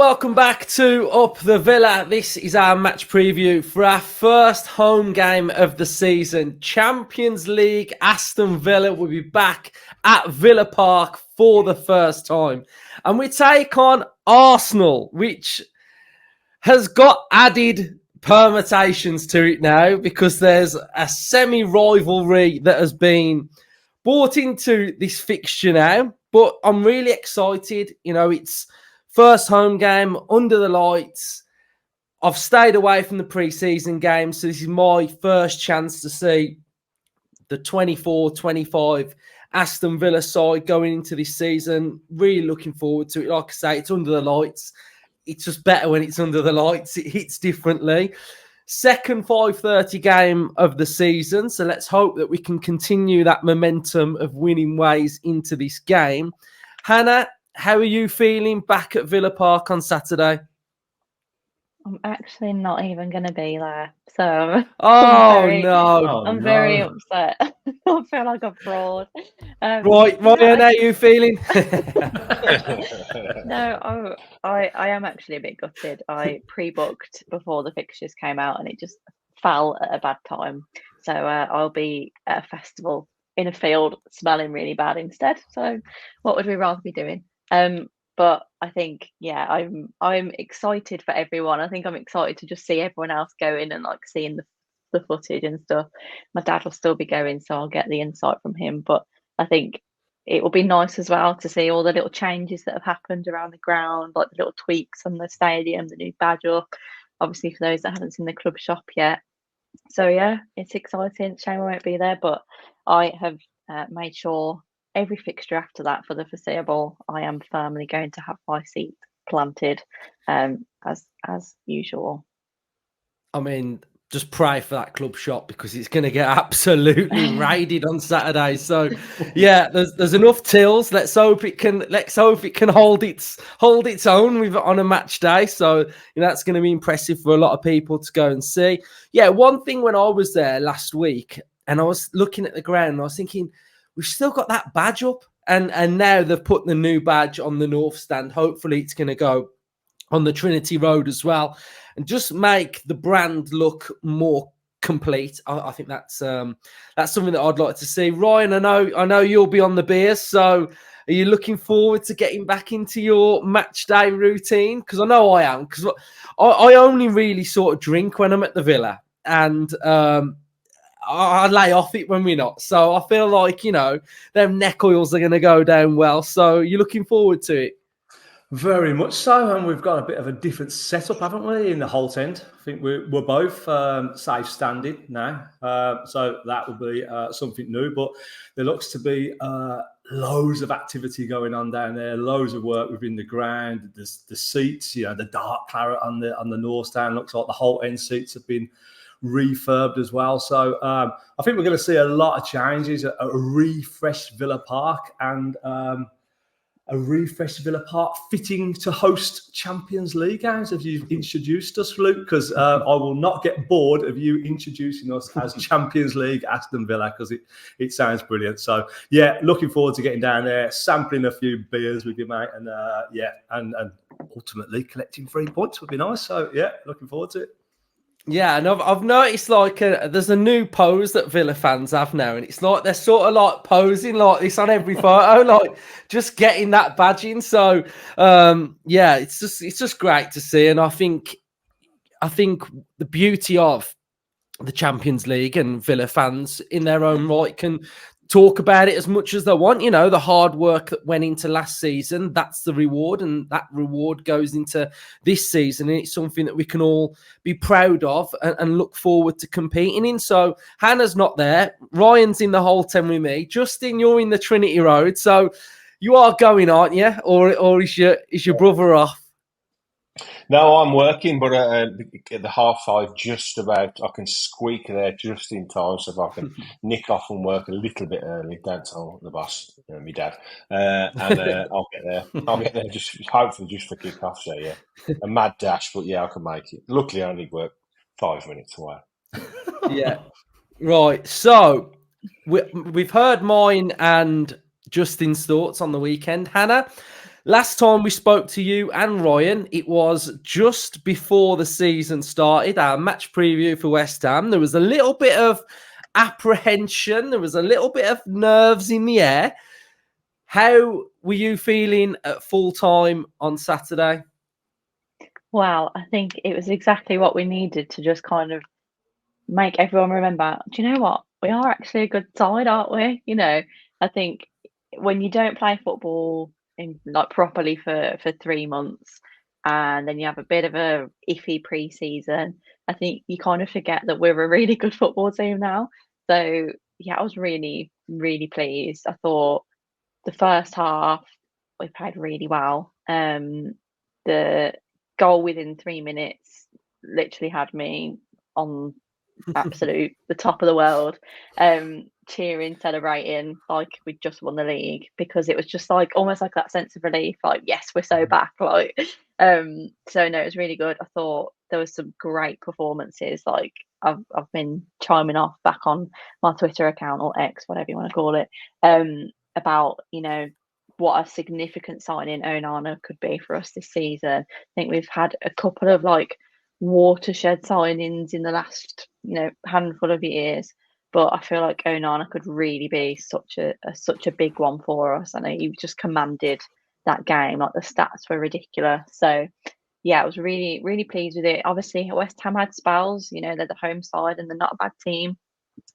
welcome back to Up the Villa. This is our match preview for our first home game of the season. Champions League, Aston Villa will be back at Villa Park for the first time. And we take on Arsenal, which has got added permutations to it now because there's a semi-rivalry that has been brought into this fixture now. But I'm really excited. You know, it's first home game under the lights. I've stayed away from the pre-season games, so this is my first chance to see the 24-25 Aston Villa side going into this season. Really looking forward to it. Like I say, it's under the lights. It's just better when it's under the lights. It hits differently. Second 5:30 game of the season, so let's hope that we can continue that momentum of winning ways into this game. Hannah, how are you feeling back at Villa Park on Saturday? I'm actually not even going to be there. So I'm very upset. I feel like a fraud. Right, Ryan, how are you feeling? No, I am actually a bit gutted. I pre-booked before the fixtures came out and it just fell at a bad time. So I'll be at a festival in a field smelling really bad instead. So what would we rather be doing? But I think, yeah, I'm excited for everyone. I think I'm excited to just see everyone else going and like seeing the footage and stuff. My dad will still be going, so I'll get the insight from him. But I think it will be nice as well to see all the little changes that have happened around the ground, like the little tweaks on the stadium, the new badge up. Obviously, for those that haven't seen the club shop yet. So yeah, it's exciting. Shame I won't be there, but I have made sure every fixture after that for the foreseeable, I am firmly going to have my seat planted, as usual. I mean, just pray for that club shop because it's going to get absolutely raided on Saturday. So, yeah, there's enough tills. Let's hope it can hold its own on a match day. So, you know, that's going to be impressive for a lot of people to go and see. Yeah, one thing when I was there last week and I was looking at the ground, and I was thinking, we've still got that badge up, and now they've put the new badge on the north stand. Hopefully, it's going to go on the Trinity Road as well, and just make the brand look more complete. I think that's something that I'd like to see. Ryan, I know you'll be on the beers, so are you looking forward to getting back into your match day routine? Because I know I am, because I only really sort of drink when I'm at the Villa, and I lay off it when we're not. So I feel like, you know, them neck oils are going to go down well. So you're looking forward to it? Very much so, and we've got a bit of a different setup, haven't we, in the Holt end? I think we're both safe standing now, so that will be something new. But there looks to be loads of activity going on down there, loads of work within the ground. The seats, you know, the dark claret on the north stand looks like the Holt end seats have been refurbed as well. So I think we're going to see a lot of changes, a refreshed Villa Park, and a refreshed Villa Park fitting to host Champions League games, as you've introduced us, Luke, because I will not get bored of you introducing us as Champions League Aston Villa, because it sounds brilliant. So, yeah, looking forward to getting down there, sampling a few beers with you, mate, and and ultimately collecting 3 points would be nice. So, yeah, looking forward to it. Yeah, and I've noticed like there's a new pose that Villa fans have now, and it's like they're sort of like posing like this on every photo, like just getting that badge in. So yeah, it's just great to see, and I think the beauty of the Champions League and Villa fans in their own right can talk about it as much as they want. You know, the hard work that went into last season, that's the reward, and that reward goes into this season, and it's something that we can all be proud of and look forward to competing in. So Hannah's not there, Ryan's in the Holt end with me, Justin, you're in the Trinity Road, so you are going, aren't you? Or is your brother off? No, I'm working, but at the 5:30, just about, I can squeak there just in time, so if I can nick off and work a little bit early, don't tell the boss, my dad, and I'll get there. I'll get there hopefully just for kick off. So yeah, a mad dash, but yeah, I can make it. Luckily, I only work 5 minutes away. Yeah, right. So we've heard mine and Justin's thoughts on the weekend. Hannah, Last time we spoke to you and Ryan, it was just before the season started, our match preview for West Ham. There was a little bit of apprehension. There was a little bit of nerves in the air. How were you feeling at full time on Saturday? Well, I think it was exactly what we needed to just kind of make everyone remember, do you know what? We are actually a good side, aren't we? I think when you don't play football in like properly for 3 months and then you have a bit of a iffy pre-season, I think you kind of forget that we're a really good football team now. So yeah, I was really, really pleased. I thought the first half we played really well. The goal within 3 minutes literally had me on absolute the top of the world, cheering, celebrating like we just won the league, because it was just like almost like that sense of relief, like yes, we're so back. Like so no, it was really good. I thought there was some great performances. Like I've been chiming off back on my Twitter account, or X, whatever you want to call it, about what a significant signing Onana could be for us this season. I think we've had a couple of like watershed signings in the last handful of years, but I feel like Onana could really be such a big one for us. I know he just commanded that game. Like the stats were ridiculous. So yeah, I was really, really pleased with it. Obviously, West Ham had spells. They're the home side and they're not a bad team.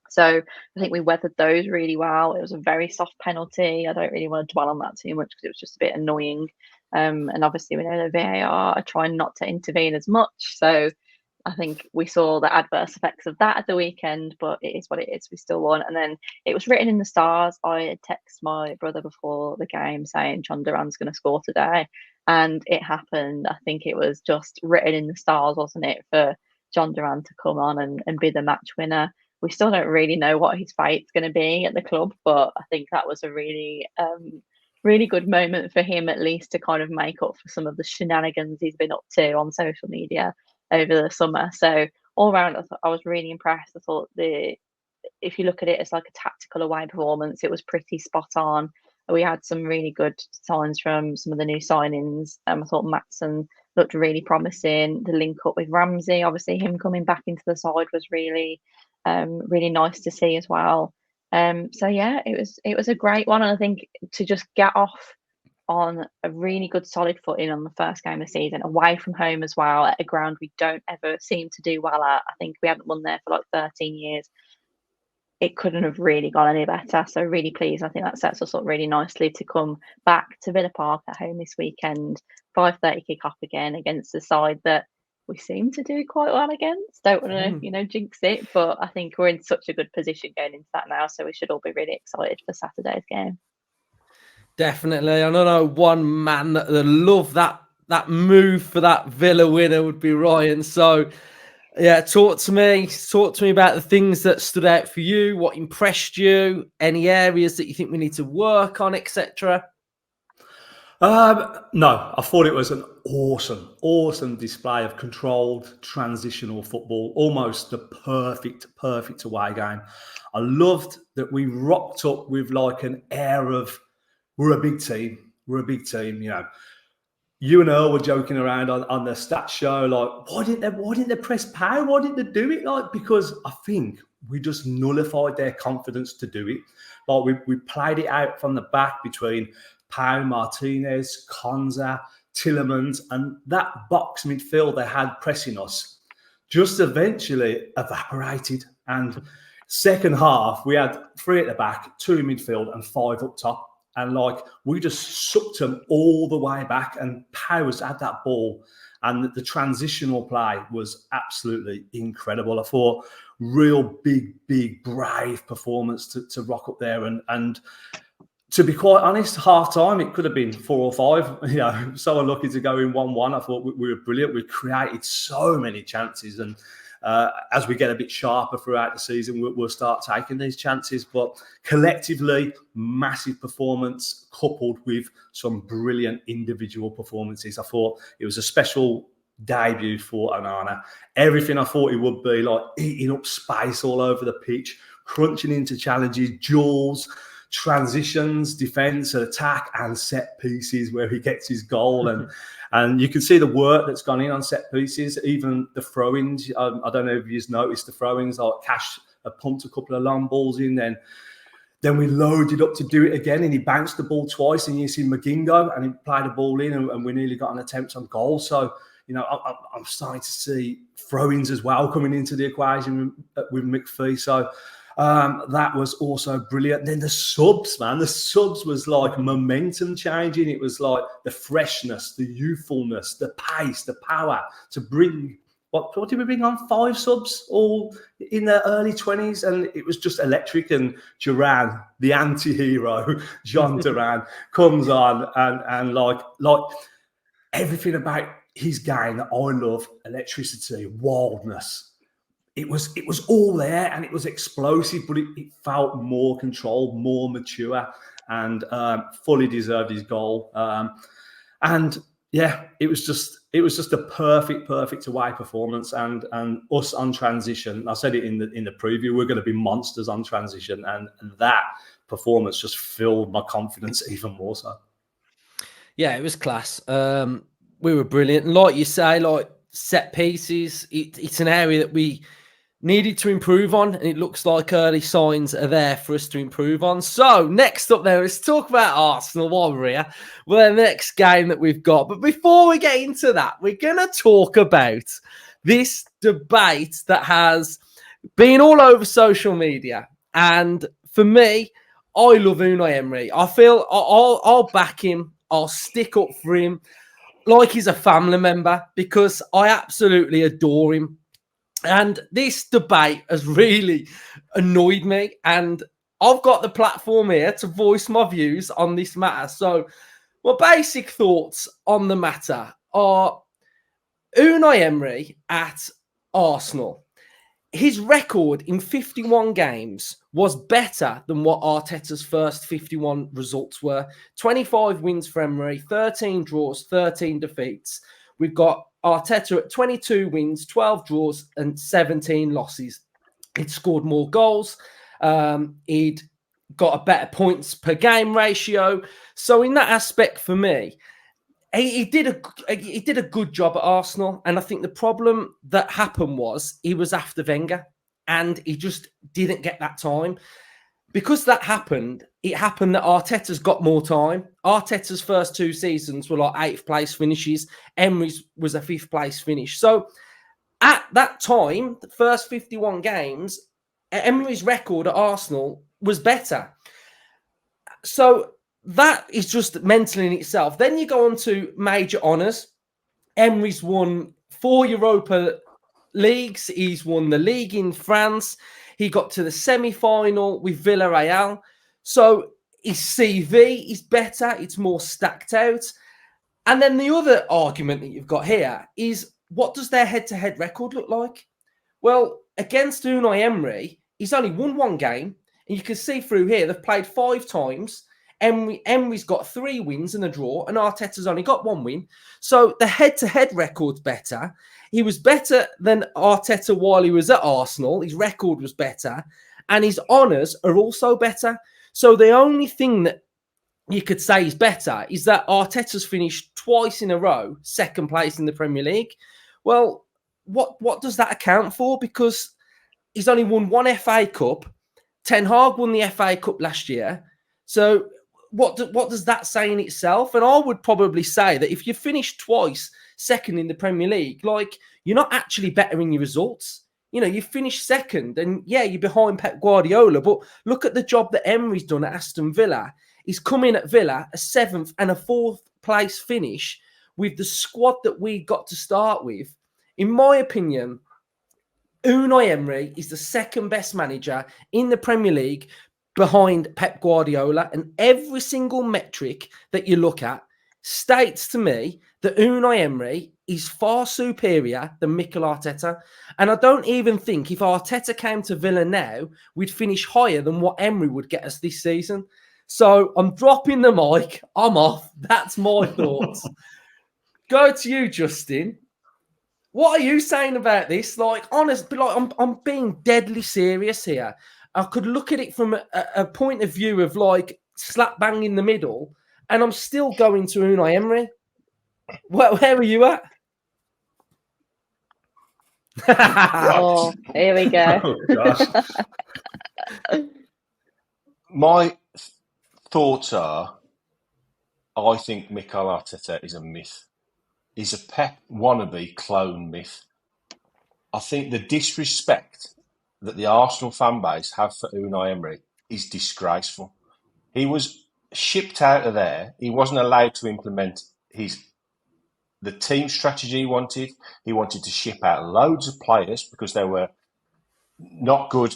So I think we weathered those really well. It was a very soft penalty. I don't really want to dwell on that too much because it was just a bit annoying. And obviously we know the VAR are trying not to intervene as much. So I think we saw the adverse effects of that at the weekend, but it is what it is. We still won. And then it was written in the stars. I had texted my brother before the game saying John Duran's going to score today. And it happened. I think it was just written in the stars, wasn't it, for John Duran to come on and be the match winner. We still don't really know what his fate's going to be at the club, but I think that was a really, really good moment for him, at least, to kind of make up for some of the shenanigans he's been up to on social media over the summer. So all around, I was really impressed. I thought if you look at it as like a tactical away performance, it was pretty spot on. We had some really good signs from some of the new signings. I thought Maatsen looked really promising. The link up with Ramsey, obviously him coming back into the side was really, really nice to see as well. So yeah, it was a great one, and I think to just get off on a really good solid footing on the first game of the season, away from home as well, at a ground we don't ever seem to do well at. I think we haven't won there for like 13 years. It couldn't have really gone any better. So really pleased. I think that sets us up really nicely to come back to Villa Park at home this weekend. 5:30 kick-off again against the side that we seem to do quite well against. Don't want to, jinx it, but I think we're in such a good position going into that now. So we should all be really excited for Saturday's game. Definitely. I don't know one man that love that move for that Villa winner would be Ryan. So yeah, talk to me about the things that stood out for you, what impressed you, any areas that you think we need to work on, etc. No, I thought it was an awesome display of controlled transitional football, almost the perfect away game. I loved that we rocked up with like an air of we're a big team. You and Earl were joking around on the stats show, like, why didn't they press power? Why didn't they do it? Like, because I think we just nullified their confidence to do it. Like we played it out from the back between Pau, Martinez, Konza, Tillemans, and that box midfield they had pressing us just eventually evaporated. And second half, we had 3 at the back, 2 in midfield, and 5 up top. And like we just sucked them all the way back, and Powers had that ball, and the transitional play was absolutely incredible. I thought real big, brave performance to rock up there, and to be quite honest, half time it could have been 4 or 5. So unlucky to go in 1-1. I thought we were brilliant. We created so many chances, and as we get a bit sharper throughout the season, we'll start taking these chances. But collectively, massive performance coupled with some brilliant individual performances. I thought it was a special debut for Onana. Everything I thought he would be, like eating up space all over the pitch, crunching into challenges, duels, transitions, defence and attack, and set pieces where he gets his goal. And you can see the work that's gone in on set pieces, even the throw-ins. I don't know if you've noticed the throw-ins, like Cash pumped a couple of long balls in, then we loaded up to do it again, and he bounced the ball twice, and you see McGingo, and he played the ball in, and we nearly got an attempt on goal. So, I'm starting to see throw-ins as well coming into the equation with McPhee. So that was also brilliant. Then the subs, man, the subs was like momentum changing. It was like the freshness, the youthfulness, the pace, the power to bring. What did we bring on? 5 subs, all in their early 20s, and it was just electric. And Duran, the anti-hero, John Duran, comes on and like everything about his game that I love, electricity, wildness. It was all there, and it was explosive, but it felt more controlled, more mature, and fully deserved his goal. And yeah, it was just a perfect away performance, and us on transition. I said it in the preview, we're going to be monsters on transition, and that performance just filled my confidence even more so. Yeah, it was class. We were brilliant. Like you say, like set pieces, it's an area that we needed to improve on, and it looks like early signs are there for us to improve on. So next up there, let's talk about Arsenal while we're here. Well, the next game that we've got. But before we get into that, we're going to talk about this debate that has been all over social media. And for me, I love Unai Emery. I feel I'll back him. I'll stick up for him like he's a family member, because I absolutely adore him. And this debate has really annoyed me, and I've got the platform here to voice my views on this matter. So my basic thoughts on the matter are Unai Emery at Arsenal. His record in 51 games was better than what Arteta's first 51 results were. 25 wins for Emery, 13 draws, 13 defeats. We've got Arteta at 22 wins, 12 draws, and 17 losses. He'd scored more goals. He'd got a better points per game ratio. So in that aspect, for me, he did a good job at Arsenal. And I think the problem that happened was he was after Wenger, and he just didn't get that time. Because that happened, it happened that Arteta's got more time. Arteta's first 2 seasons were like 8th place finishes. Emery's was a 5th place finish. So at that time, the first 51 games, Emery's record at Arsenal was better. So that is just mental in itself. Then you go on to major honours. Emery's won 4 Europa Leagues. He's won the league in France. He got to the semi-final with Villarreal. So his CV is better. It's more stacked out. And then the other argument that you've got here is, what does their head-to-head record look like? Well, against Unai Emery, he's only won 1 game. And you can see through here, they've played 5 times. Emery's got 3 wins and a draw, and Arteta's only got 1 win. So the head-to-head record's better. He was better than Arteta while he was at Arsenal. His record was better, and his honours are also better. So the only thing that you could say is better is that Arteta's finished twice in a row 2nd place in the Premier League. Well, what does that account for? Because he's only won 1 FA Cup. Ten Hag won the FA Cup last year. So what does that say in itself? And I would probably say that if you finish twice 2nd in the Premier League, like, you're not actually bettering your results. You know, you finish 2nd, and yeah, you're behind Pep Guardiola, but look at the job that Emery's done at Aston Villa. He's come in at Villa, a 7th and a 4th place finish with the squad that we got to start with. In my opinion, Unai Emery is the 2nd best manager in the Premier League behind Pep Guardiola, and every single metric that you look at states to me that Unai Emery is far superior than Mikel Arteta. And I don't even think if Arteta came to Villa now, we'd finish higher than what Emery would get us this season. So I'm dropping the mic. I'm off. That's my thoughts. Go to you, Justin. What are you saying about this? Like, honestly, like, I'm being deadly serious here. I could look at it from a point of view of like slap bang in the middle, and I'm still going to Unai Emery. Where are you at? Oh, here we go. Oh gosh. My thoughts are, I think Mikel Arteta is a myth. He's a Pep wannabe clone myth. I think the disrespect that the Arsenal fan base have for Unai Emery is disgraceful. He was shipped out of there. He wasn't allowed to implement the team strategy he wanted. He wanted to ship out loads of players because they were not good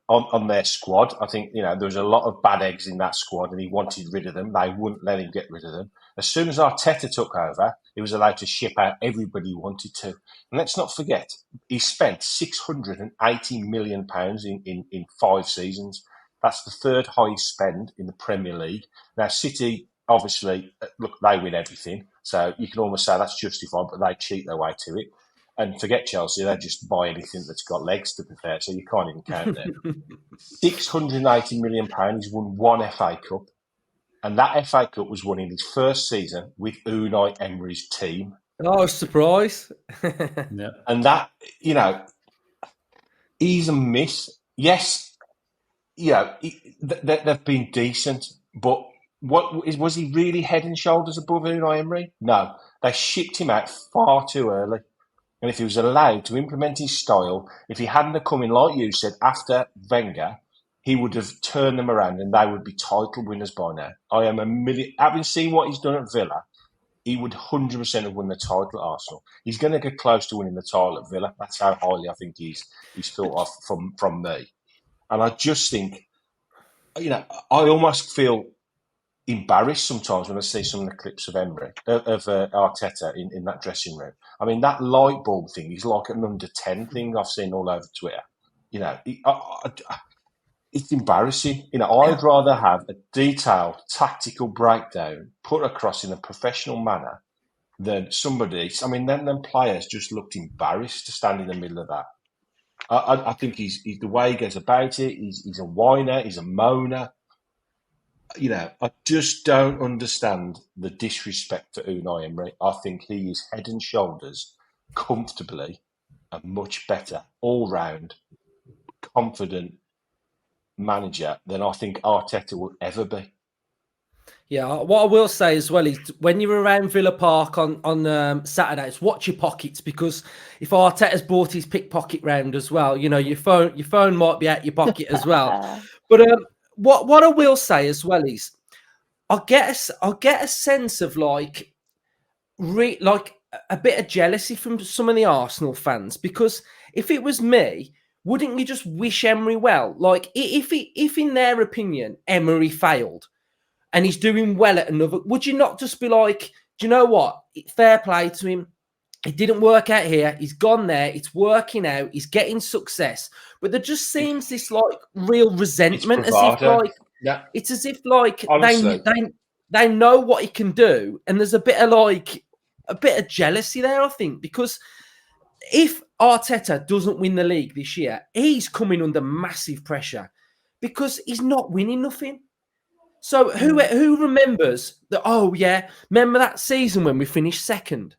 on their squad. I think, there was a lot of bad eggs in that squad and he wanted rid of them. They wouldn't let him get rid of them. As soon as Arteta took over, he was allowed to ship out everybody he wanted to. And let's not forget, he spent £680 million in 5 seasons. That's the third highest spend in the Premier League. Now, City, obviously, look, they win everything. So you can almost say that's justified, but they cheat their way to it. And forget Chelsea, they just buy anything that's got legs, to be fair, so you can't even count them. £680 million, he's won 1 FA Cup. And that FA Cup was won in his first season with Unai Emery's team. Oh, surprise. Yeah. And that, he's a miss. Yes, they've been decent, but was he really head and shoulders above Unai Emery? No, they shipped him out far too early. And if he was allowed to implement his style, if he hadn't have come in, like you said, after Wenger, he would have turned them around and they would be title winners by now. Having seen what he's done at Villa, he would 100% have won the title at Arsenal. He's going to get close to winning the title at Villa. That's how highly I think he's thought of from me. And I just think, I almost feel embarrassed sometimes when I see some of the clips of Arteta in that dressing room. I mean, that light bulb thing is like an under 10 thing I've seen all over Twitter. It's embarrassing. I'd rather have a detailed tactical breakdown put across in a professional manner than somebody. I mean, them players just looked embarrassed to stand in the middle of that. I think he's the way he goes about it. He's a whiner. He's a moaner. I just don't understand the disrespect for Unai Emery. I think he is head and shoulders comfortably a much better all-round, confident manager than I think Arteta will ever be. Yeah, what I will say as well is when you're around Villa Park on Saturdays, watch your pockets, because if Arteta's brought his pickpocket round as well, your phone might be out your pocket as well. But what I will say as well is, I get a sense of like a bit of jealousy from some of the Arsenal fans, because if it was me, wouldn't you just wish Emery well? Like if in their opinion Emery failed and he's doing well at another, would you not just be like, do you know what? Fair play to him. It didn't work out here. He's gone there. It's working out. He's getting success. But there just seems this like real resentment, as if like it's as if like they know what he can do, and there's a bit of jealousy there, I think, because if Arteta doesn't win the league this year, he's coming under massive pressure because he's not winning nothing. So who remembers that? Oh yeah, remember that season when we finished second?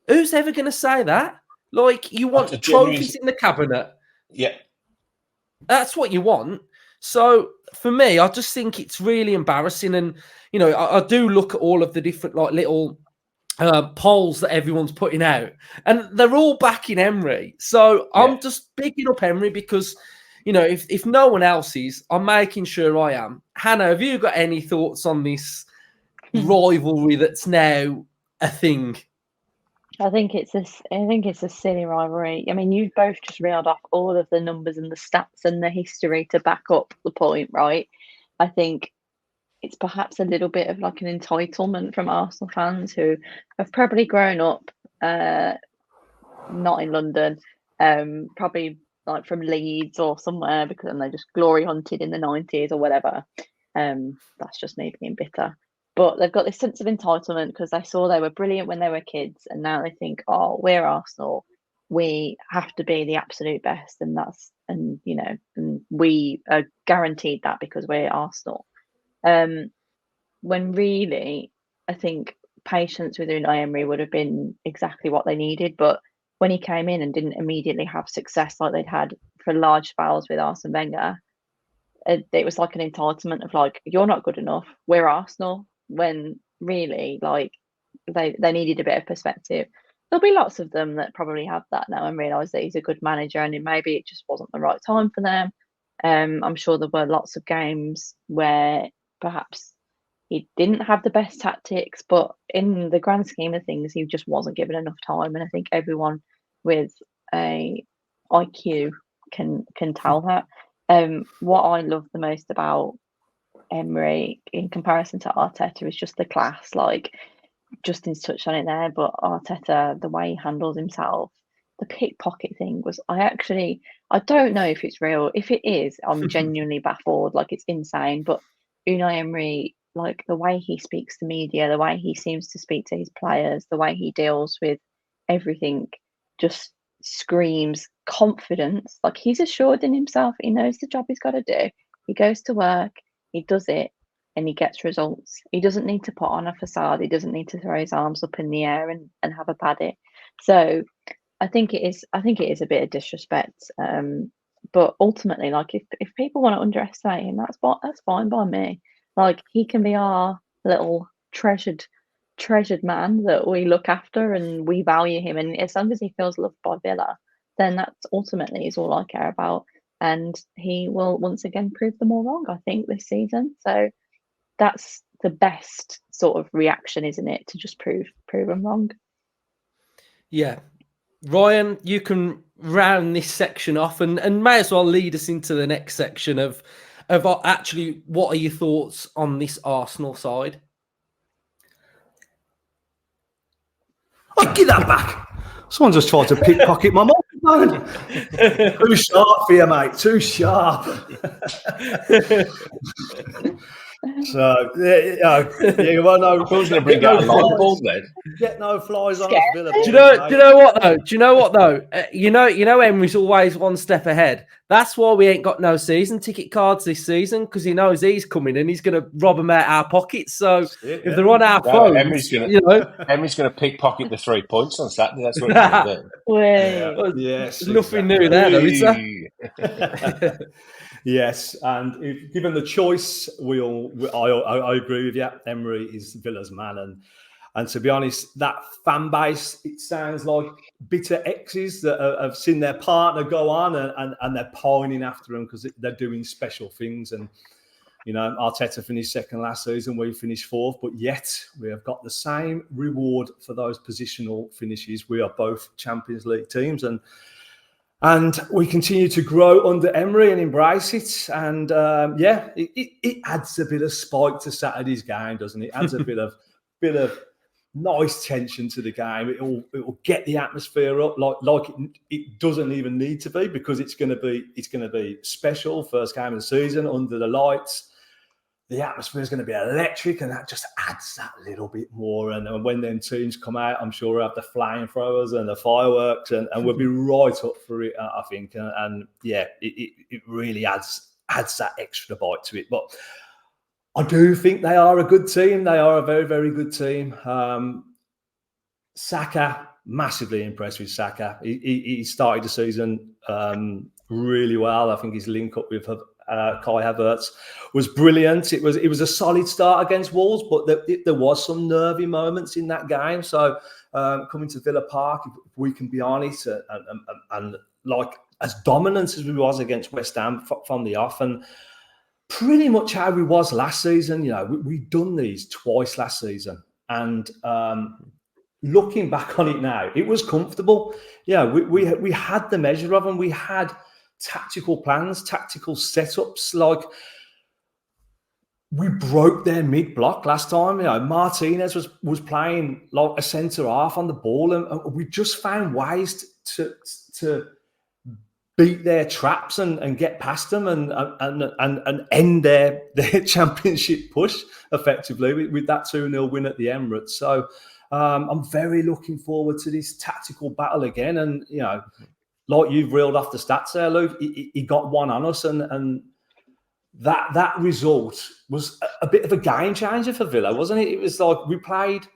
Who's ever going to say that? Like, you want trophies in the cabinet. Yeah. That's what you want. So for me, I just think it's really embarrassing. And, I do look at all of the different like little polls that everyone's putting out, and they're all backing Emery. So I'm just bigging up Emery because, if no one else is, I'm making sure I am. Hannah, have you got any thoughts on this rivalry that's now a thing? I think it's a silly rivalry. I mean, you've both just reeled off all of the numbers and the stats and the history to back up the point, right? I think it's perhaps a little bit of like an entitlement from Arsenal fans who have probably grown up not in London, probably like from Leeds or somewhere, because they just glory hunted in the 90s or whatever. That's just me being bitter. But they've got this sense of entitlement because they saw they were brilliant when they were kids, and now they think, oh, we're Arsenal. we have to be the absolute best, and we are guaranteed that because we're Arsenal. When really, I think patience with Unai Emery would have been exactly what they needed. But when he came in and didn't immediately have success like they'd had for large spells with Arsene Wenger, it was like an entitlement of like, you're not good enough, we're Arsenal, when really like they needed a bit of perspective. There'll be lots of them that probably have that now and realise that he's a good manager, and maybe it just wasn't the right time for them. I'm sure there were lots of games where perhaps he didn't have the best tactics, but in the grand scheme of things, he just wasn't given enough time. And I think everyone with a IQ can tell that. What I love the most about Emery in comparison to Arteta is just the class. Like, Justin's touched on it there, but Arteta, the way he handles himself, the pickpocket thing was, I don't know if it's real. If it is, I'm genuinely baffled. Like, it's insane. But Unai Emery, like the way he speaks to media, the way he seems to speak to his players, the way he deals with everything, just screams confidence. Like, he's assured in himself. He knows the job he's got to do. He goes to work, he does it, and he gets results. He doesn't need to put on a facade. He doesn't need to throw his arms up in the air and have a paddy. So I think it is a bit of disrespect. But ultimately, like, if people want to underestimate him, that's fine by me. Like, he can be our little treasured man that we look after and we value him. And as long as he feels loved by Villa, then that's ultimately is all I care about. And he will once again prove them all wrong, I think, this season. So that's the best sort of reaction, isn't it? To just prove them wrong. Yeah. Ryan, you can round this section off and may as well lead us into the next section of actually, what are your thoughts on this Arsenal side? Oh, give that back. Someone just tried to pickpocket my microphone. Too sharp for you, mate. Too sharp. So, you won't know. Who's going to bring out a light bulb then? Get no flies on us, Villa. Do you know what though? You know Emery's always one step ahead. That's why we ain't got no season ticket cards this season, because he knows he's coming and he's going to rob them out our pockets. So if they're on our phones, Emery's going to pickpocket the 3 points on Saturday. That's what he's going to do. Yes, nothing new there, though, is there? Yes, and if given the choice, I agree with you. Emery is Villa's man, and to be honest, that fan base, it sounds like bitter exes that have seen their partner go on and they're pining after them because they're doing special things. And you know, Arteta finished second last season, we finished fourth, but yet we have got the same reward for those positional finishes. We are both Champions League teams, and we continue to grow under Emery and embrace it. And it adds a bit of spike to Saturday's game, doesn't it? It adds a bit of nice tension to the game. It will get the atmosphere up like it doesn't even need to be, because it's going to be special. First game of the season under the lights. The atmosphere is going to be electric, and that just adds that little bit more. And when them teams come out, I'm sure we'll have the flamethrowers and the fireworks, and we'll be right up for it, I think. And it really adds that extra bite to it. But I do think they are a good team. They are a very, very good team. Saka, massively impressed with Saka. He started the season really well. I think his link up with Kai Havertz was brilliant. It was a solid start against Wolves, but there was some nervy moments in that game. So coming to Villa Park, if we can be honest, and like as dominant as we was against West Ham from the off, and pretty much how we was last season. You know, we've done these twice last season, and looking back on it now, it was comfortable. Yeah, we had the measure of them. We had tactical plans, tactical setups. Like, we broke their mid block last time. You know, Martinez was playing like a centre half on the ball, and we just found ways to beat their traps and get past them and end their championship push effectively with that 2-0 win at the Emirates. So I'm very looking forward to this tactical battle again. And, like you've reeled off the stats there, Luke, he got one on us, and that result was a bit of a game changer for Villa, wasn't it? It was like we played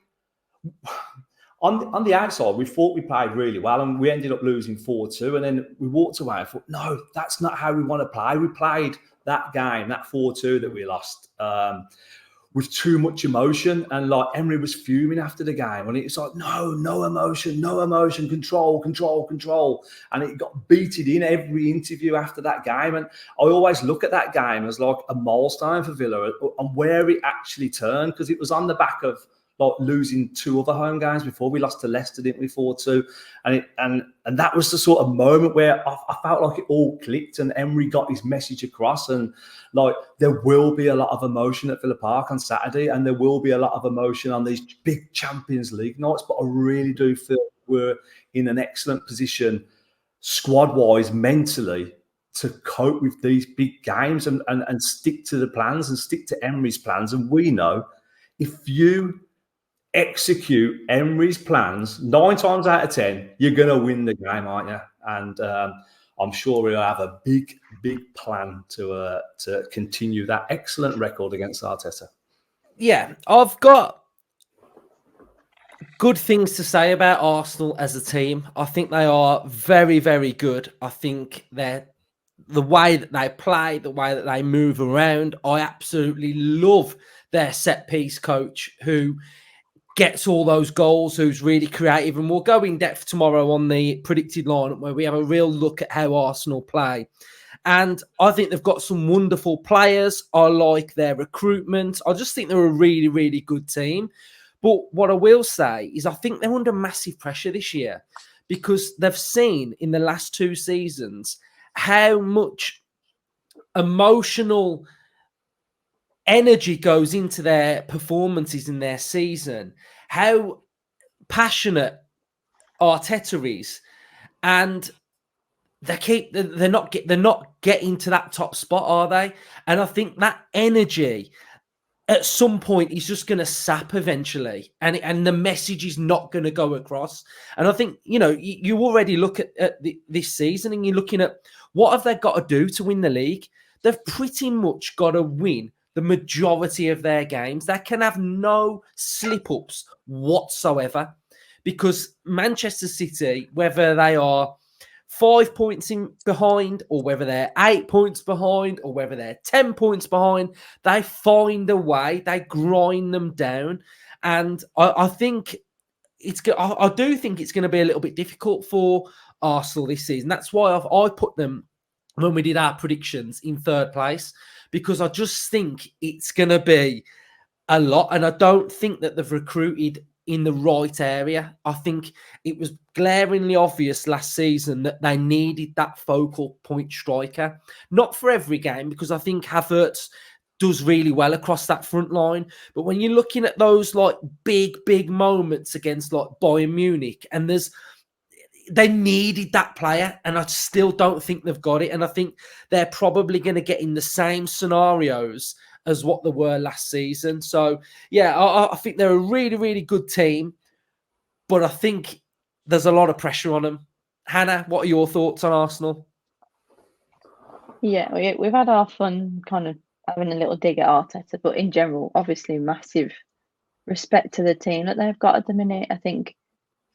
on the outside. We thought we played really well, and we ended up losing 4-2. And then we walked away and thought, no, that's not how we want to play. We played that game, that 4-2 that we lost, with too much emotion. And like Emery was fuming after the game, and it's like, no emotion, control. And it got beaten in every interview after that game. And I always look at that game as like a milestone for Villa and where it actually turned, because it was on the back of like losing 2 other home games before. We lost to Leicester, didn't we, 4-2? And that was the sort of moment where I felt like it all clicked, and Emery got his message across. And like, there will be a lot of emotion at Villa Park on Saturday, and there will be a lot of emotion on these big Champions League nights. But I really do feel we're in an excellent position, squad-wise, mentally, to cope with these big games and stick to the plans and stick to Emery's plans. And we know if you execute Emery's plans 9 times out of 10, you're going to win the game, aren't you? And I'm sure we'll have a big plan to continue that excellent record against Arteta. Yeah, I've got good things to say about Arsenal as a team. I think they are very, very good. I think the way that they play, the way that they move around, I absolutely love their set-piece coach who gets all those goals, who's really creative. And we'll go in depth tomorrow on the predicted lineup, where we have a real look at how Arsenal play. And I think they've got some wonderful players. I like their recruitment. I just think they're a really, really good team. But what I will say is I think they're under massive pressure this year, because they've seen in the last 2 seasons how much emotional energy goes into their performances in their season, how passionate Arteta is, and they're not getting to that top spot, are they? And I think that energy at some point is just going to sap eventually, and the message is not going to go across. And I think, you already look at this season, and you're looking at what have they got to do to win the league. They've pretty much got to win the majority of their games. They can have no slip-ups whatsoever, because Manchester City, whether they are 5 points behind, or whether they're 8 points behind, or whether they're 10 points behind, they find a way, they grind them down. And I think I do think it's going to be a little bit difficult for Arsenal this season. That's why I put them, when we did our predictions, in 3rd place, because I just think it's going to be a lot. And I don't think that they've recruited in the right area. I think it was glaringly obvious last season that they needed that focal point striker. Not for every game, because I think Havertz does really well across that front line. But when you're looking at those like big moments against like Bayern Munich, and they needed that player, and I still don't think they've got it. And I think they're probably going to get in the same scenarios as what they were last season. So, yeah, I think they're a really, really good team, but I think there's a lot of pressure on them. Hannah, what are your thoughts on Arsenal? Yeah, we've had our fun kind of having a little dig at Arteta, but in general, obviously, massive respect to the team that they've got at the minute. I think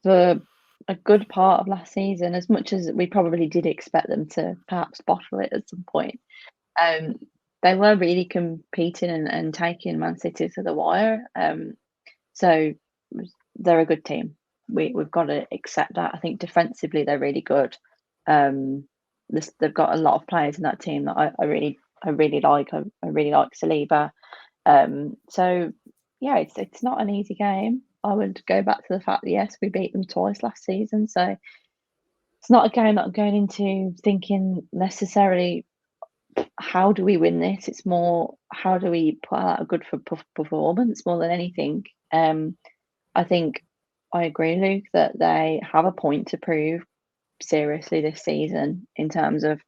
for a good part of last season, as much as we probably did expect them to perhaps bottle it at some point, they were really competing and taking Man City to the wire. So they're a good team. We've got to accept that. I think defensively they're really good. They've got a lot of players in that team that I really like. I really like Saliba. So yeah, it's not an easy game. I would go back to the fact that yes, we beat them twice last season. So it's not a game that I'm going into thinking necessarily how do we win this. It's more how do we put out a good performance more than anything. I think I agree, Luke, that they have a point to prove seriously this season in terms of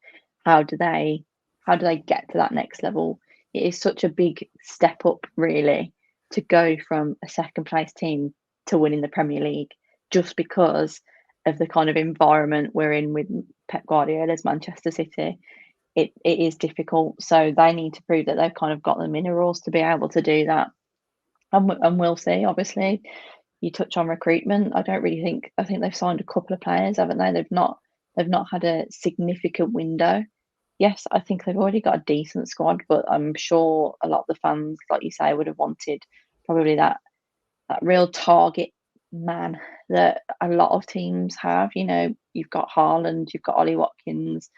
how do they get to that next level. It is such a big step up, really, to go from a 2nd place team to winning the Premier League, just because of the kind of environment we're in with Pep Guardiola's Manchester City. It is difficult, so they need to prove that they've kind of got the minerals to be able to do that, and we'll see. Obviously, you touch on recruitment. I think they've signed a couple of players, haven't they? They've not had a significant window. Yes, I think they've already got a decent squad, but I'm sure a lot of the fans, like you say, would have wanted probably that real target man that a lot of teams have. You know, you've got Haaland, you've got Ollie Watkins,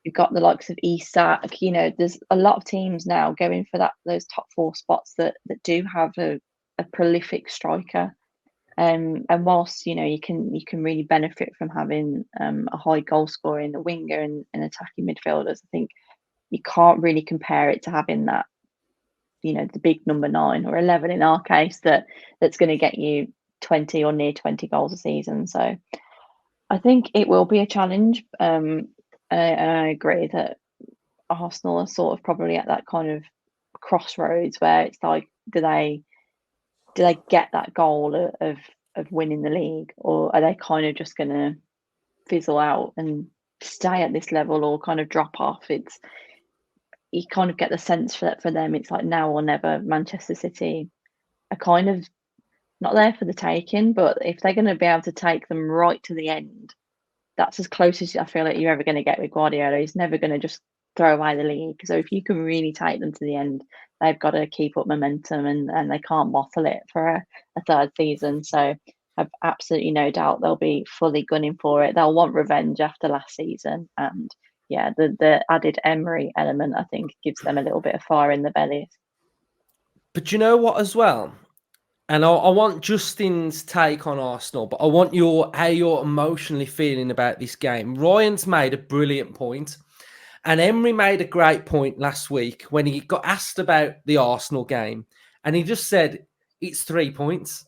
you've got the likes of Isak. You know, there's a lot of teams now going for those top 4 spots that do have a prolific striker. And whilst you can really benefit from having a high goal scorer in the winger and attacking midfielders, I think you can't really compare it to having that, the big number 9 or 11 in our case that's going to get you 20 or near 20 goals a season. So I think it will be a challenge. And I agree that Arsenal are sort of probably at that kind of crossroads where it's like, do they get that goal of winning the league, or are they kind of just going to fizzle out and stay at this level or kind of drop off? You kind of get the sense for them, it's like now or never. Manchester City are kind of not there for the taking, but if they're going to be able to take them right to the end, that's as close as I feel like you're ever going to get with Guardiola. He's never going to just throw away the league. So if you can really take them to the end, they've got to keep up momentum, and they can't bottle it for a third season. So I've absolutely no doubt they'll be fully gunning for it. They'll want revenge after last season. And yeah, the added Emery element, I think, gives them a little bit of fire in the belly. But you know what as well? And I want Justin's take on Arsenal, but I want how you're emotionally feeling about this game. Ryan's made a brilliant point, and Emery made a great point last week when he got asked about the Arsenal game, and he just said, it's 3 points.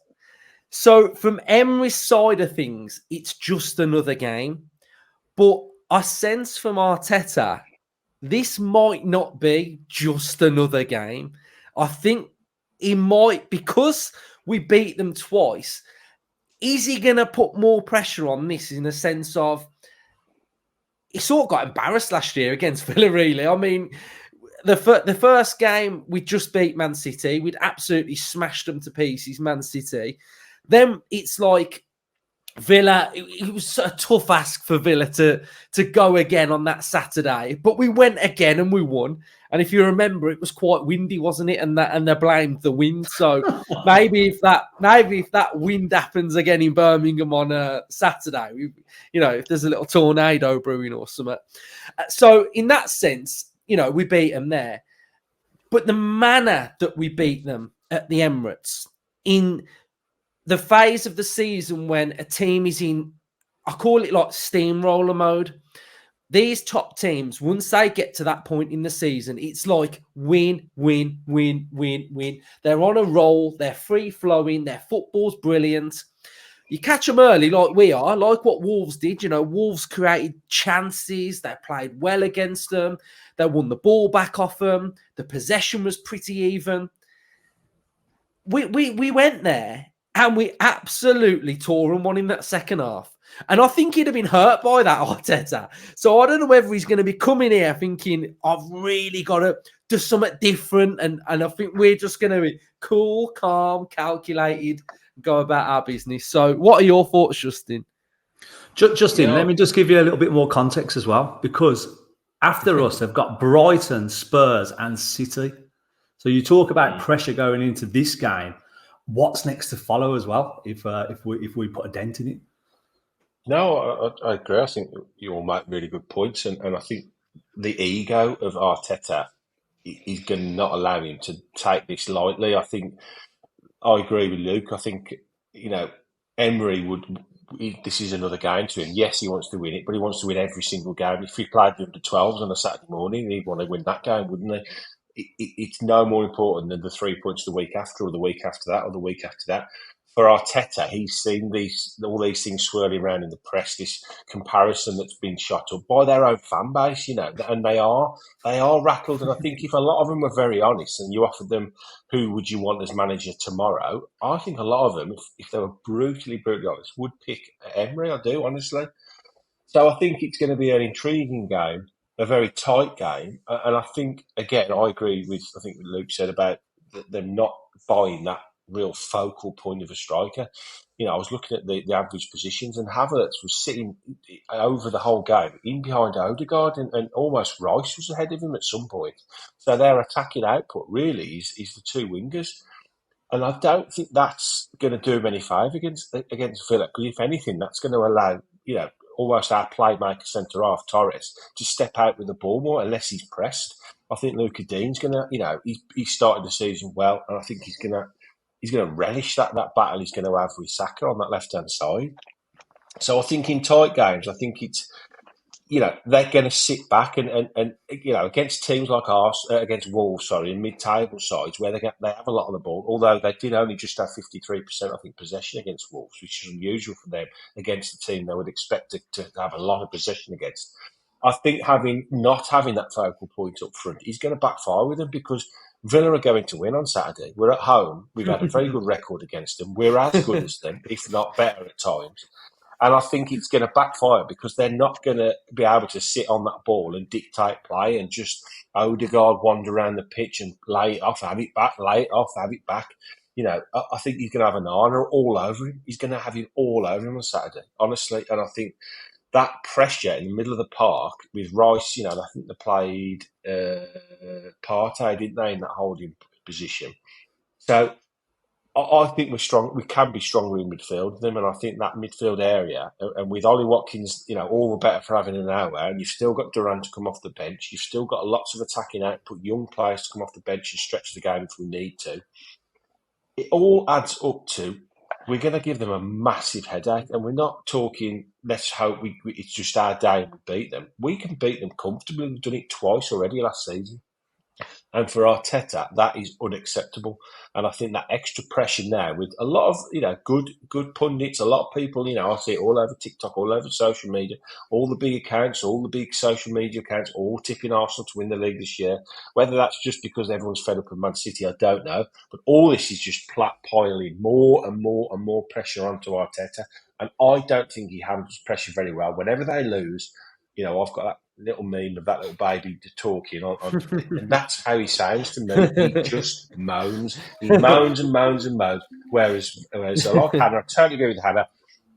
So from Emery's side of things, it's just another game. But I sense from Arteta, this might not be just another game. I think he might, because we beat them twice, is he going to put more pressure on this in the sense of, he sort of got embarrassed last year against Villa, really. I mean, the first game, we just beat Man City. We'd absolutely smashed them to pieces, Man City. Then it's like Villa, it was a tough ask for Villa to go again on that Saturday, but we went again and we won. And if you remember, it was quite windy, wasn't it? And they blamed the wind. So maybe if that wind happens again in Birmingham on a Saturday, if there's a little tornado brewing or something. So in that sense, we beat them there. But the manner that we beat them at the Emirates, in the phase of the season when a team is in, I call it like steamroller mode. These top teams, once they get to that point in the season, it's like win, win, win, win, win. They're on a roll. They're free-flowing. Their football's brilliant. You catch them early like we are, like what Wolves did. Wolves created chances. They played well against them. They won the ball back off them. The possession was pretty even. We went there and we absolutely tore and won in that second half. And I think he'd have been hurt by that, Arteta. So I don't know whether he's going to be coming here thinking, I've really got to do something different. And I think we're just going to be cool, calm, calculated, go about our business. So what are your thoughts, Justin? Justin, let me just give you a little bit more context as well, because after us, they've got Brighton, Spurs and City. So you talk about pressure going into this game. What's next to follow as well, if we put a dent in it? No, I agree. I think you all make really good points, and I think the ego of Arteta is going to not allow him to take this lightly. I think I agree with Luke. I think Emery would. This is another game to him. Yes, he wants to win it, but he wants to win every single game. If he played the under-12s on a Saturday morning, he'd want to win that game, wouldn't he? It's no more important than the 3 points the week after, or the week after that, or the week after that. for Arteta, he's seen all these things swirling around in the press, this comparison that's been shot up by their own fan base, and they are rattled. And I think if a lot of them were very honest and you offered them who would you want as manager tomorrow, I think a lot of them, if they were brutally honest, would pick Emery. I do, honestly. So I think it's going to be an intriguing game, a very tight game. And I think, again, I agree with, I think Luke said about them not buying that real focal point of a striker. I was looking at the average positions, and Havertz was sitting over the whole game in behind Odegaard, and almost Rice was ahead of him at some point. So their attacking output really is the two wingers. And I don't think that's going to do him any favour against Villa, because if anything, that's going to allow, almost our playmaker centre-half, Torres, to step out with the ball more unless he's pressed. I think Luka Dean's going to, he started the season well, and I think he's going to relish that battle he's going to have with Saka on that left-hand side. So I think in tight games, I think it's, they're going to sit back and against teams like against Wolves, in mid-table sides where they have a lot of the ball, although they did only just have 53%, I think, possession against Wolves, which is unusual for them against a team they would expect to have a lot of possession against. I think not having that focal point up front is going to backfire with them, because Villa are going to win on Saturday. We're at home. We've had a very good record against them. We're as good as them, if not better at times. And I think it's going to backfire, because they're not going to be able to sit on that ball and dictate play and just Odegaard wander around the pitch and lay it off, have it back, lay it off, have it back. I think he's going to have an Arna all over him. He's going to have him all over him on Saturday, honestly. And I think that pressure in the middle of the park with Rice, I think they played Partey, didn't they, in that holding position. So I think we're strong. We can be stronger in midfield than them, and I think that midfield area, and with Ollie Watkins, all the better for having an hour. And you've still got Duran to come off the bench. You've still got lots of attacking output, young players to come off the bench and stretch the game if we need to. It all adds up to we're going to give them a massive headache, and we're not talking. Let's hope it's just our day and we beat them. We can beat them comfortably. We've done it twice already last season. And for Arteta, that is unacceptable. And I think that extra pressure now with a lot of, good pundits, a lot of people, I see it all over TikTok, all over social media, all the big accounts, all the big social media accounts, all tipping Arsenal to win the league this year. Whether that's just because everyone's fed up with Man City, I don't know. But all this is just piling more and more and more pressure onto Arteta. And I don't think he handles pressure very well. Whenever they lose, I've got that little meme of that little baby talking on and that's how he sounds to me. He just moans. He moans and moans and moans. Whereas like Hannah, I totally agree with Hannah.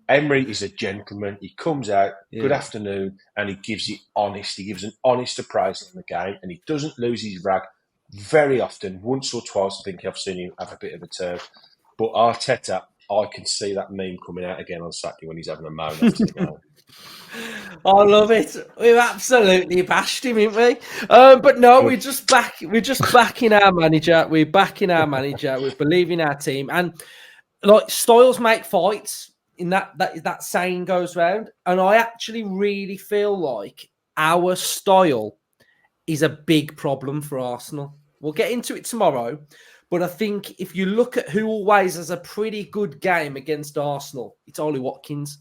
Emery is a gentleman. He comes out, good afternoon, and he gives it honest. He gives an honest appraisal on the game, and he doesn't lose his rag very often. Once or twice, I think I've seen him have a bit of a turn. But Arteta, I can see that meme coming out again on Saturday when he's having a moan after the game. I love it. We've absolutely bashed him, haven't we? But no, we're just backing our manager. We're backing our manager. We believe in our team, and like styles make fights. In that saying goes round, and I actually really feel like our style is a big problem for Arsenal. We'll get into it tomorrow, but I think if you look at who always has a pretty good game against Arsenal, it's Ollie Watkins.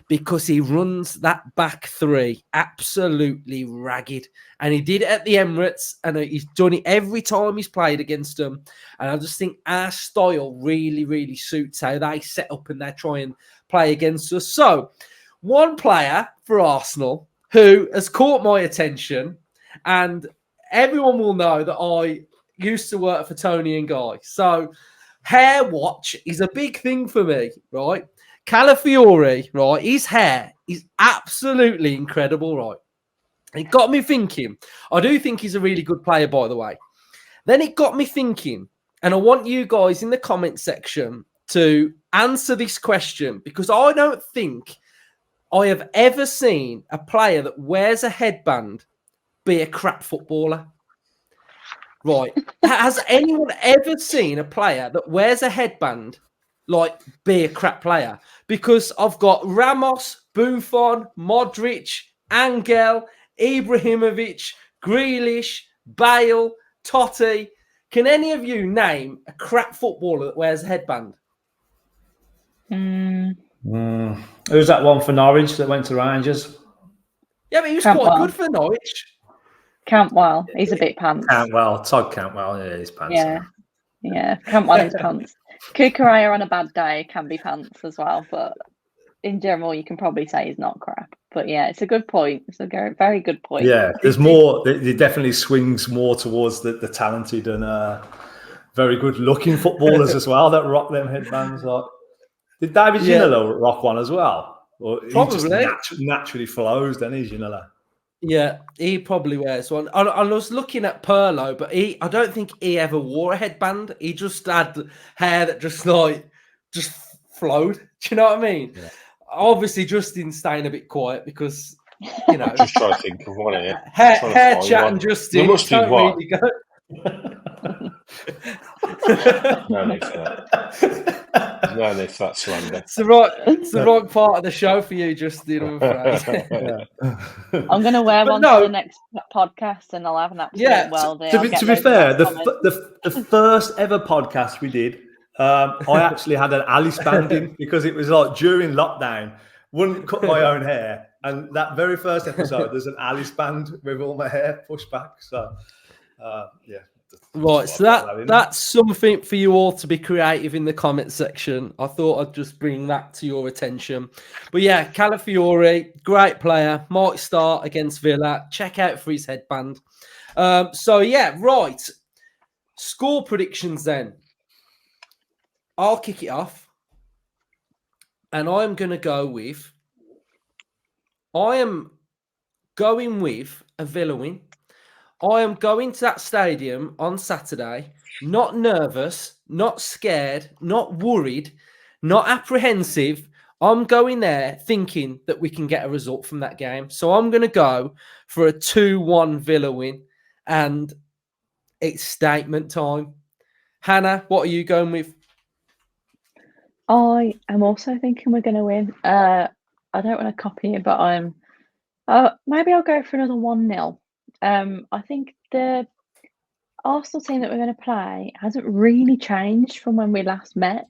Because he runs that back three absolutely ragged. And he did it at the Emirates, and he's done it every time he's played against them. And I just think our style really, really suits how they set up and they try and play against us. So, one player for Arsenal who has caught my attention, and everyone will know that I used to work for Tony and Guy. So, hair watch is a big thing for me, right? Calafiore, right? His hair is absolutely incredible, right? It got me thinking. I do think he's a really good player, by the way. Then it got me thinking, and I want you guys in the comment section to answer this question, because I don't think I have ever seen a player that wears a headband be a crap footballer. Right. Has anyone ever seen a player that wears a headband be a crap player? Because I've got Ramos, Buffon, Modric, Angel, Ibrahimovic, Grealish, Bale, Totti. Can any of you name a crap footballer that wears a headband? Who's that one for Norwich that went to Rangers? Yeah, but he was Cantwell. quite good for Norwich. Cantwell, he's a bit pants. Todd Cantwell, yeah, he's pants. Yeah, Cantwell is pants. Kukurea on a bad day can be pants as well, but in general, you can probably say he's not crap. But yeah, it's a good point. It's a very good point. Yeah, there's more. It definitely swings more towards the talented and very good-looking footballers as well that rock them headbands. Like, did David Ginola rock one as well? Or Probably. He just naturally flows, doesn't he, Ginola? Yeah, he probably wears one. I was looking at Perlo, but I don't think he ever wore a headband. He just had hair that just flowed. Do you know what I mean? Yeah. Obviously, Justin's staying a bit quiet because, you know. Just trying to think of one here. Hair chat and Justin. There must be one. Really go. No need for that. No need for that slander. It's the right part of the show for you, Justin. I'm afraid. I'm going to wear one for the next podcast, and I'll have an absolute world. To be fair, the first ever podcast we did, I actually had an Alice band in because it was like during lockdown. Wouldn't cut my own hair, and that very first episode, there's an Alice band with all my hair pushed back. So, yeah. Right, so that's something for you all to be creative in the comment section. I thought I'd just bring that to your attention. But yeah, Calafiori, great player, might start against Villa. Check out for his headband. So yeah, right. Score predictions then. I'll kick it off. And I'm going to go with... I am going with a Villa win. I am going to that stadium on Saturday, not nervous, not scared, not worried, not apprehensive. I'm going there thinking that we can get a result from that game. So I'm going to go for a 2-1 Villa win, and it's statement time. Hannah, what are you going with? I am also thinking we're going to win. I don't want to copy it, but maybe I'll go for another 1-0. I think the Arsenal team that we're going to play hasn't really changed from when we last met,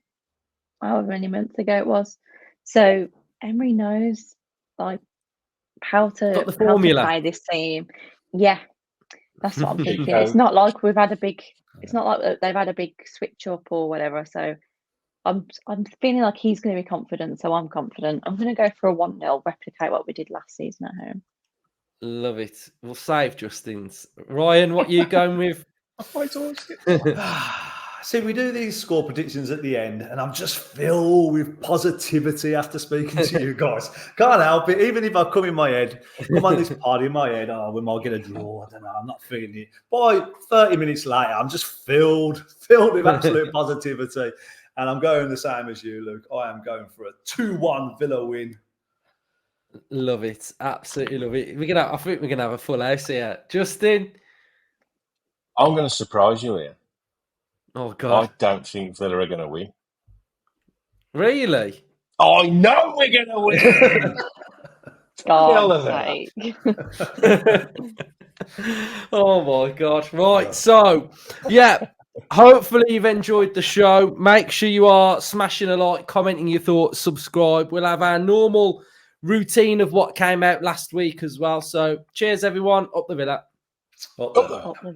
however many months ago it was. So Emery knows how to play this team. Yeah, that's what I'm thinking. It's not like they've had a big switch up or whatever. So I'm feeling like he's going to be confident. So I'm confident. I'm going to go for a 1-0, replicate what we did last season at home. Love it. We'll save Justin's. Ryan, what are you going with? See, we do these score predictions at the end, and I'm just filled with positivity after speaking to you guys. Can't help it. Even if I come on this party in my head, we might get a draw. I don't know. I'm not feeling it. By 30 minutes later, I'm just filled with absolute positivity. And I'm going the same as you, Luke. I am going for a 2-1 Villa win. Love it. Absolutely love it. I think we're gonna have a full house here. Justin? I'm going to surprise you here. Oh, God. I don't think Villa are going to win. Really? I know we're going to win. God's sake. Oh, my God. Right. So, yeah. Hopefully you've enjoyed the show. Make sure you are smashing a like, commenting your thoughts, subscribe. We'll have our normal routine of what came out last week as well. So cheers, everyone. Up the Villa. Up the Villa.